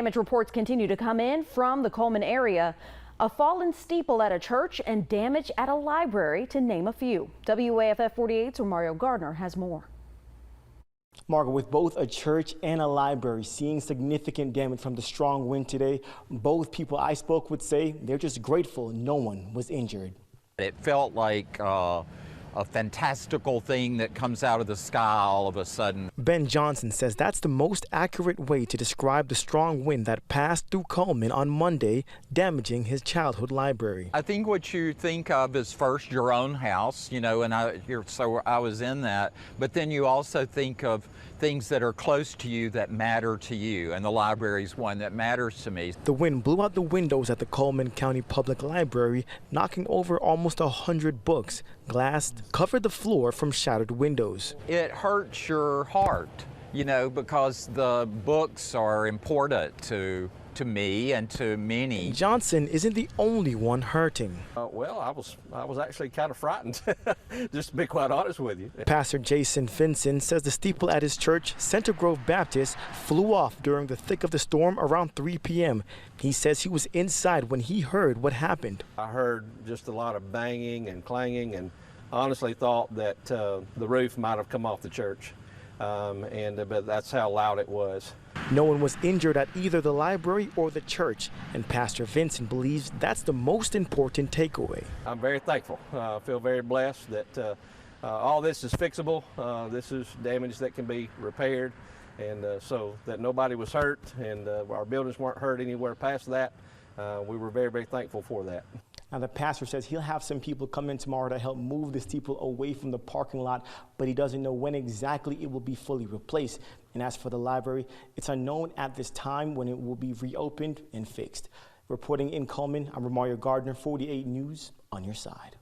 Damage reports continue to come in from the Cullman area. A fallen steeple at a church and damage at a library, to name a few. WAFF 48's Romario Gardner has more. Margaret, with both a church and a library seeing significant damage from the strong wind today, both people I spoke with say they're just grateful no one was injured. It felt like a fantastical thing that comes out of the sky all of a sudden. Ben Johnson says that's the most accurate way to describe the strong wind that passed through Cullman on Monday, damaging his childhood library. I think what you think of is first your own house, you know, and I was in that, but then you also think of things that are close to you that matter to you, and the library is one that matters to me. The wind blew out the windows at the Cullman County Public Library, knocking over almost 100 books. Glass covered the floor from shattered windows. It hurts your heart, you know, because the books are important to me and to many. Johnson isn't the only one hurting. Well, I was actually kind of frightened, just to be quite honest with you. Pastor Jason Finson says the steeple at his church, Center Grove Baptist, flew off during the thick of the storm around 3 p.m. He says he was inside when he heard what happened. I heard just a lot of banging and clanging, and honestly thought that the roof might have come off the church, but that's how loud it was. No one was injured at either the library or the church, and Pastor Vincent believes that's the most important takeaway. I'm very thankful. I feel very blessed that all this is fixable. This is damage that can be repaired, and so that nobody was hurt, and our buildings weren't hurt anywhere past that. We were very, very thankful for that. Now, the pastor says he'll have some people come in tomorrow to help move the steeple away from the parking lot, but he doesn't know when exactly it will be fully replaced. And as for the library, it's unknown at this time when it will be reopened and fixed. Reporting in Cullman, I'm Romario Gardner, 48 News, on your side.